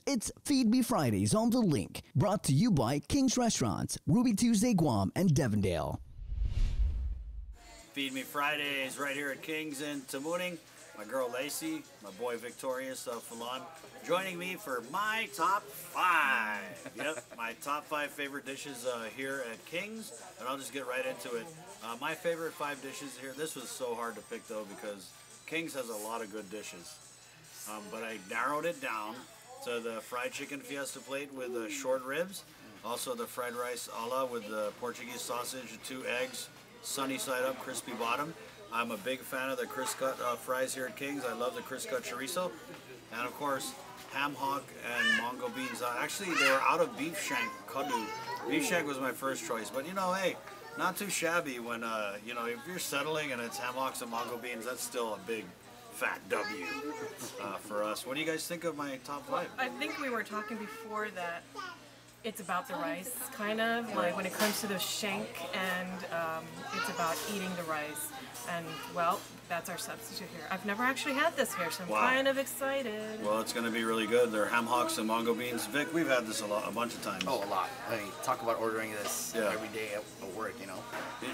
It's Feed Me Fridays on The Link, brought to you by King's Restaurants, Ruby Tuesday, Guam, and Devondale. Feed Me Fridays right here at King's in Tamuning. My girl Lacey, my boy Victorious Falon, joining me for my top 5. Yep, my top 5 favorite dishes here at King's, and I'll just get right into it. My favorite 5 dishes here, this was so hard to pick though because King's has a lot of good dishes. But I narrowed it down to the fried chicken fiesta plate with the short ribs, also the fried rice ala with the Portuguese sausage, 2 eggs, sunny side up, crispy bottom. I'm a big fan of the crisp cut fries here at King's. I love the crisp cut chorizo. And of course, ham hock and mongo beans. Actually, they were out of beef shank kadu. Beef shank was my first choice. But you know, hey, not too shabby when, you know, if you're settling and it's ham hocks and mongo beans, that's still a big fat W for us. What do you guys think of my top 5? I think we were talking before that it's about the rice, kind of, like when it comes to the shank, and it's about eating the rice. And, well, that's our substitute here. I've never actually had this here, so I'm kind of excited. Well, it's going to be really good. They're ham hocks and mongo beans. Vic, we've had this a bunch of times. Oh, a lot. I mean, talk about ordering this every day at work, you know.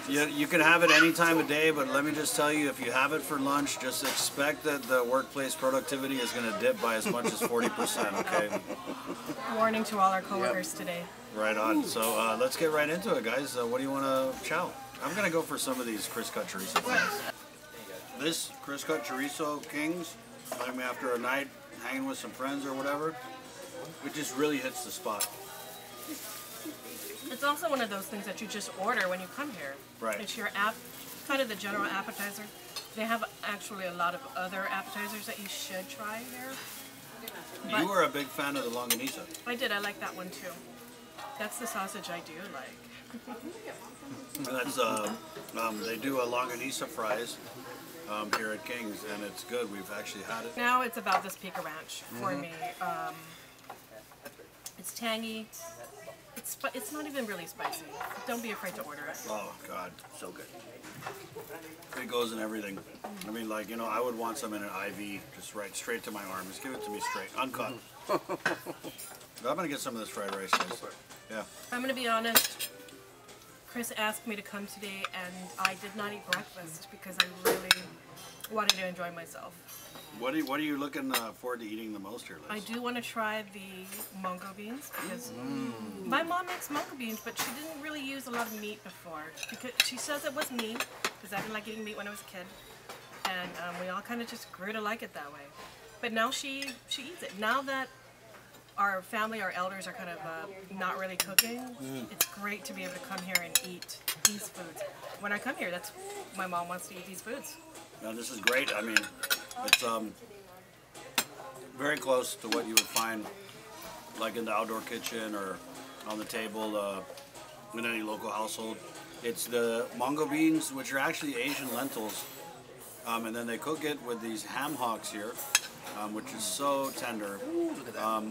You can have it any time of day, but let me just tell you, if you have it for lunch, just expect that the workplace productivity is going to dip by as much as 40%, okay? Warning to all our coworkers today. Right on. So let's get right into it, guys. What do you want to chow? I'm going to go for some of these crisp cut chorizo things. This crisp cut chorizo King's, after a night hanging with some friends or whatever, it just really hits the spot. It's also one of those things that you just order when you come here. Right. It's your kind of the general appetizer. They have actually a lot of other appetizers that you should try here. You were a big fan of the longanisa. I did. I like that one too. That's the sausage I do like. That's they do a longanisa fries here at King's, and it's good. We've actually had it. Now it's about this pico ranch for me. It's tangy. It's not even really spicy. Don't be afraid to order it. Oh God, so good. It goes in everything. I mean, like, you know, I would want some in an IV, just right straight to my arm. Just give it to me straight, uncut. I'm gonna get some of this fried rice. Yeah. I'm gonna be honest. Chris asked me to come today, and I did not eat breakfast because I really wanted to enjoy myself. What are you looking forward to eating the most here, Liz? I do want to try the mongo beans because my mom makes mongo beans, but she didn't really use a lot of meat before. Because she says it was meat, because I didn't like eating meat when I was a kid, and we all kind of just grew to like it that way. But now she eats it. Now that our family, our elders are kind of not really cooking, it's great to be able to come here and eat these foods. When I come here, that's my mom wants to eat these foods. Now, this is great. I mean, it's very close to what you would find like in the outdoor kitchen or on the table in any local household. It's the mongo beans, which are actually Asian lentils, and then they cook it with these ham hocks here, which is so tender. Look at that.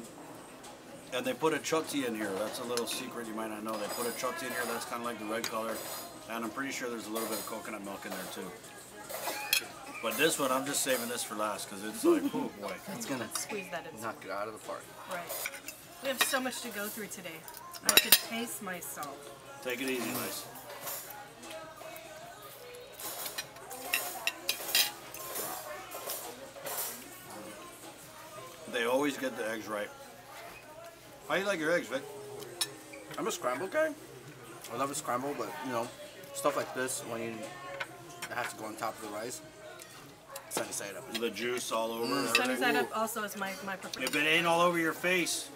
And they put a chutney in here. That's a little secret you might not know. They put a chutney in here. That's kind of like the red color. And I'm pretty sure there's a little bit of coconut milk in there too. But this one, I'm just saving this for last because it's like, oh boy. It's going to squeeze that in. knock it out of the park. Right. We have so much to go through today. I should pace myself. Take it easy, Liz. They always get the eggs right. How do you like your eggs, Vic? I'm a scrambled guy. I love a scramble, but you know, stuff like this, when it has to go on top of the rice, sunny side up. The juice all over. Sunny side up also is my preferred. If it ain't all over your face,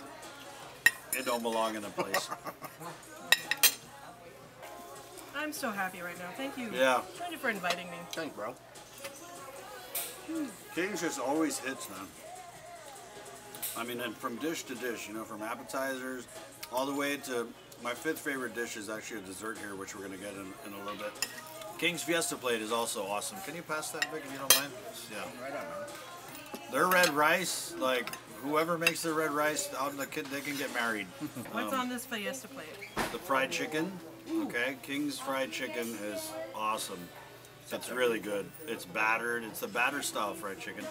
it don't belong in the place. I'm so happy right now. Thank you. Yeah. Thank you for inviting me. Thanks, bro. King's just always hits, man. I mean, and from dish to dish, you know, from appetizers all the way to my 5th favorite dish is actually a dessert here, which we're going to get in a little bit. King's Fiesta Plate is also awesome. Can you pass that, Vic, if you don't mind? Yeah. Right on, man. Their red rice, like, whoever makes their red rice, out in the kid, they can get married. What's on this Fiesta Plate? The fried chicken, okay? King's fried chicken is awesome. It's really good. It's battered. It's the batter style fried chicken.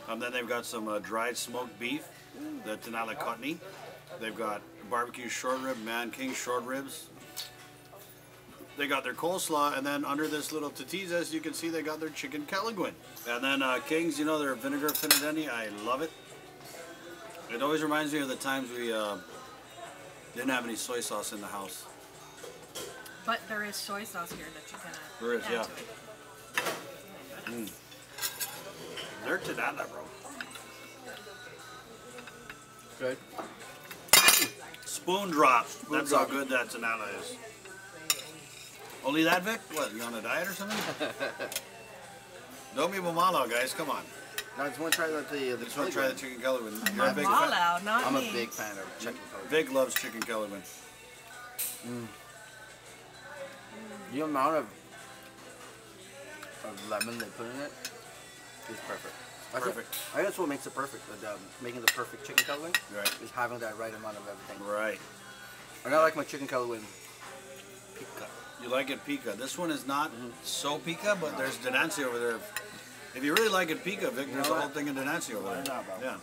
Then they've got some dried smoked beef. the Denali Cottony. They've got barbecue short rib, Man King short ribs. They got their coleslaw, and then under this little Tatizas, you can see they got their chicken Calaguin. And then King's, you know, their vinegar finadeni. I love it. It always reminds me of the times we didn't have any soy sauce in the house. But there is soy sauce here that you can There is, add yeah. to it. They're Tanana, bro. Good. Spoon drop. That's how drop. good that Tanana is. Only that, Vic? What, you on a diet or something? Don't be mamalo, guys. Come on. Now I just want to try the Just want to try the chicken Calaguin. You're a big fan? Mamalo, not I'm a me. big fan of chicken Calaguin. Vic loves chicken Calaguin. The amount of lemon they put in it is perfect. Perfect. I think that's what makes it perfect. Making the perfect chicken Calaguin Right. is having that right amount of everything. Right. And I like my chicken Calaguin pica. You like it pica. This one is not so pica, but there's Denancy over there. If you really like it pica, Vic, there's know a whole what? thing of Denancy over there. Why not, bro? Yeah.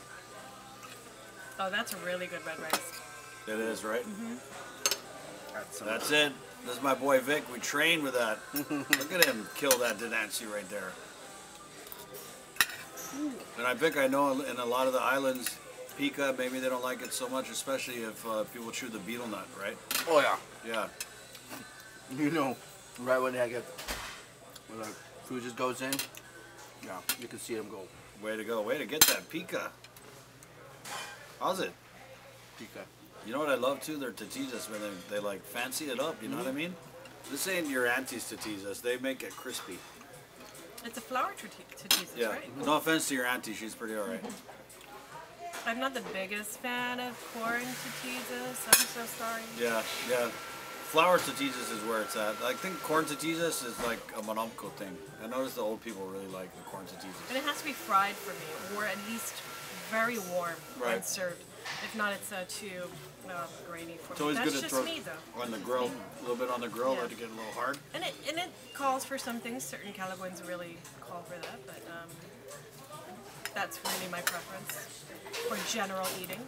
Oh, that's a really good red rice. It is, right? That's That's it. This is my boy Vic. We trained with that. Look at him kill that Denancy right there. And I know in a lot of the islands, pica, maybe they don't like it so much, especially if people chew the betel nut, right? Oh yeah. Yeah. You know, right when when the food just goes in, yeah, you can see them go. Way to go. Way to get that pica. How's it? Pica. You know what I love too? Their Tatizas, when they like fancy it up, you know what I mean? This ain't your auntie's Tatizas. They make it crispy. It's a flour tortillas, Yeah. right? No offense to your auntie, she's pretty alright. I'm not the biggest fan of corn tortillas. I'm so sorry. Yeah, yeah. Flour Tatizas is where it's at. I think corn Tatizas is like a Monomco thing. I noticed the old people really like the corn Tatizas. And it has to be fried for me, or at least very warm when Right. served. If not, it's too grainy for It's me. always That's good to just throw me, though. on the grill, a little bit on the grill, Yeah. let it get a little hard. And it calls for some things. Certain Calaguins really call for that, but that's really my preference for general eating.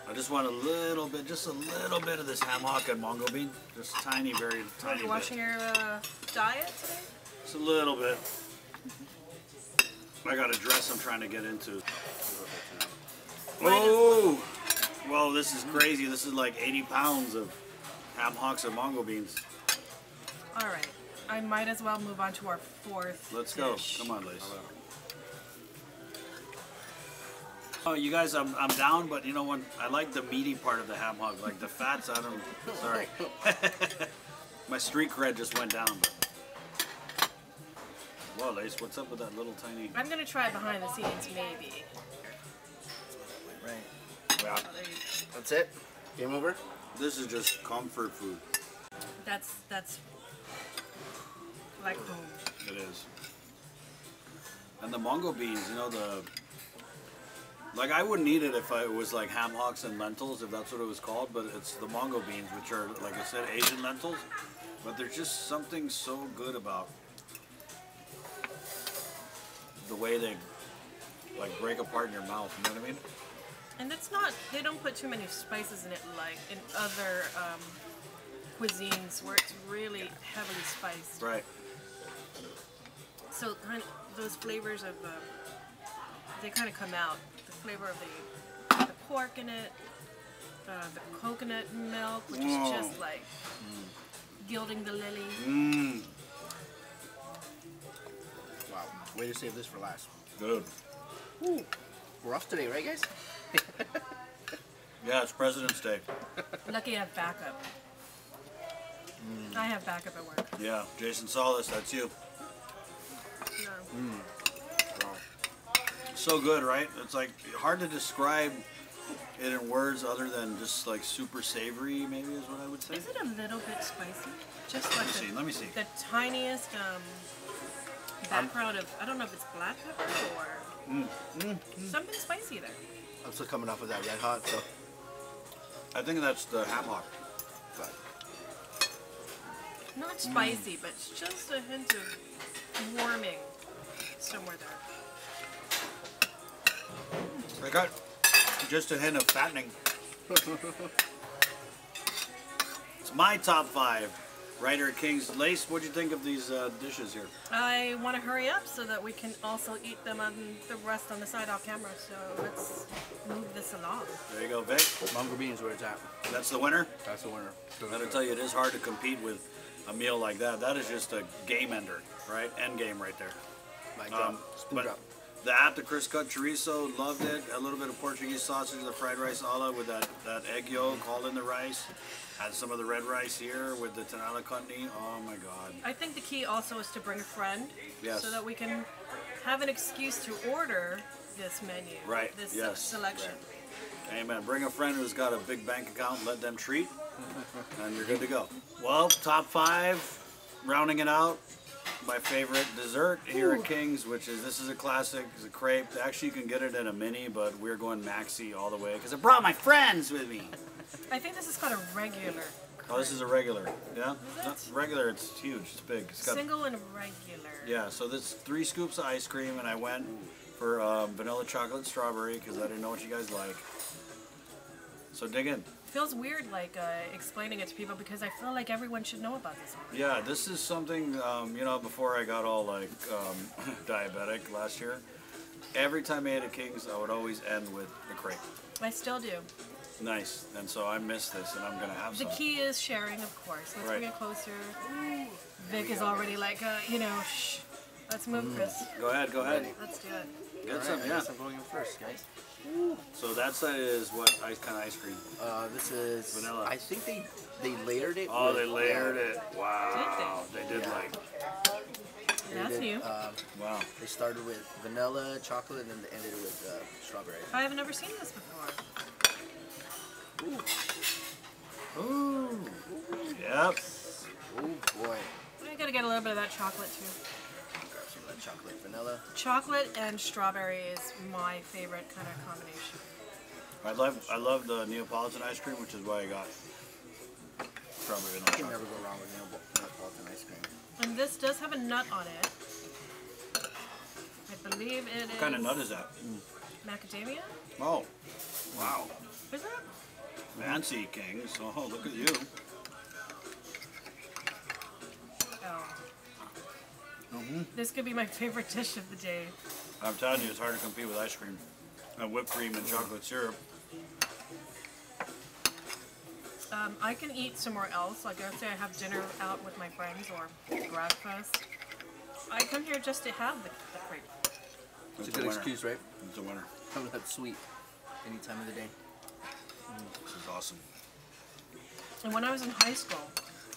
I just want a little bit, just a little bit of this Hammock and Mongo bean. Just tiny, very Are tiny you watching bit. your diet today? Just a little bit. I got a dress I'm trying to get into. Oh! Well, this is crazy. This is like 80 pounds of ham hocks and Mongo beans. All right. I might as well move on to our fourth Let's go. dish. Come on, Lace. Oh, you guys, I'm down, but you know what? I like the meaty part of the ham hock. Like the fats, I don't. Sorry. My street cred just went down. Well, Lace, what's up with that little tiny? I'm gonna try behind the scenes, maybe. Right. Yeah. Oh, there you go. That's it. Game over. This is just comfort food. That's like home. It is. And the Mongo beans, you know, like I wouldn't eat it if it was like ham hocks and lentils, if that's what it was called, but it's the Mongo beans, which are, like I said, Asian lentils. But there's just something so good about the way they like break apart in your mouth, you know what I mean? And it's not, they don't put too many spices in it like in other cuisines where it's really heavily spiced. Right. So kind of those flavors of, they kind of come out. The flavor of the pork in it, the coconut milk, which is just like gilding the lily. Mmm. Wow. Way to save this for last. Good. Ooh. We're off today, right, guys? Yeah, it's President's Day. Lucky I have backup. I have backup at work. Yeah, Jason Solis, that's you. No. Wow. So good, right? It's like hard to describe it in words other than just like super savory, maybe is what I would say. Is it a little bit spicy? Just like Let me see. the tiniest background of, I don't know if it's black pepper or something spicy there. I'm still coming off of that red hot, so. I think that's the Hammock. But Not spicy, but just a hint of warming somewhere there. I got Just a hint of fattening. It's my top 5 right here at King's. Lace, what'd you think of these dishes here? I want to hurry up so that we can also eat them on the rest on the side off camera. So let's move this along. There you go, Vic. Mungo beans where it's at. That's the winner? That's the winner. I gotta tell you, it is hard to compete with a meal like that. That is just a game ender, right? End game right there. Like spoon But drop. the Chris cut chorizo, loved it. A little bit of Portuguese sausage, the fried rice ala with that egg yolk all in the rice. Had some of the red rice here with the tanala chutney. Oh my God. I think the key also is to bring a friend, Yes. so that we can have an excuse to order this menu, Right, this yes. selection. Amen. Bring a friend who's got a big bank account, let them treat, and you're good to go. Well, top 5, rounding it out. My favorite dessert here at King's, this is a classic, it's a crepe. Actually, you can get it in a mini, but we're going maxi all the way because I brought my friends with me. I think this is called a regular. Oh, this is a regular. Yeah? Is it? Not regular, it's huge, it's big. It's got, Single and regular. yeah, so this 3 scoops of ice cream, and I went for vanilla chocolate strawberry because I didn't know what you guys like. So dig in. Feels weird like explaining it to people because I feel like everyone should know about this one. Yeah, this is something, before I got all like diabetic last year, every time I ate at King's, I would always end with the crepe. I still do. Nice. And so I miss this, and I'm going to have The some. key is sharing, of course. Let's Right. bring it closer. Vic is already like, shh. Let's move, Chris. Go ahead, go ahead. Let's do it. Get All some, right, I yeah. guess I'm going in first, guys. So that side is what kind of ice cream? This is Vanilla. I think they layered it. Oh, with, they layered it. Wow. Did They did like, they That's did, new. wow. They started with vanilla, chocolate, and then they ended with strawberry. I have never seen this before. Ooh. Yep. Oh boy. I gotta get a little bit of that chocolate too. Grab some of that chocolate vanilla. Chocolate and strawberry is my favorite kind of combination. I love the Neapolitan ice cream, which is why I got strawberry and You can chocolate. never go wrong with Neapolitan ice cream. And this does have a nut on it. I believe it is. What kind of nut is that? Macadamia? Oh, wow. Is it? Fancy, Kings. Oh, look at you. Oh. This could be my favorite dish of the day. I'm telling you, it's hard to compete with ice cream and whipped cream and chocolate syrup. I can eat somewhere else. Like let's say I have dinner out with my friends or breakfast. I come here just to have the crepe. It's a a good winner. excuse, right? It's a winner. Have that sweet any time of the day. This is awesome. And when I was in high school,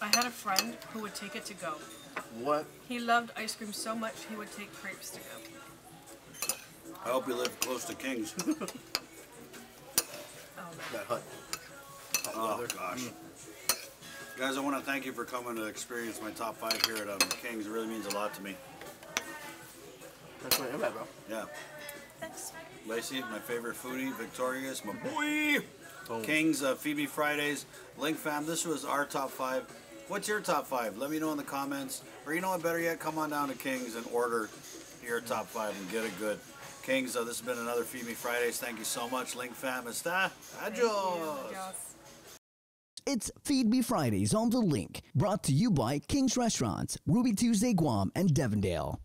I had a friend who would take it to go. What? He loved ice cream so much he would take crepes to go. I hope you live close to Kings. Oh man. That hot Oh, weather. gosh. Guys, I want to thank you for coming to experience my top 5 here at Kings. It really means a lot to me. That's what you're at, bro. Yeah. Thanks. Lacey, my favorite foodie. Victorious, my boy. Boom. Kings, Phoebe Fridays. Link fam, this was our top 5. What's your top 5? Let me know in the comments. Or you know what, better yet, come on down to Kings and order your top 5 and get it good. Kings, this has been another Phoebe Fridays. Thank you so much. Link fam, está. Adios. Adios. It's Feed Me Fridays on The Link, brought to you by King's Restaurants, Ruby Tuesday, Guam, and Devondale.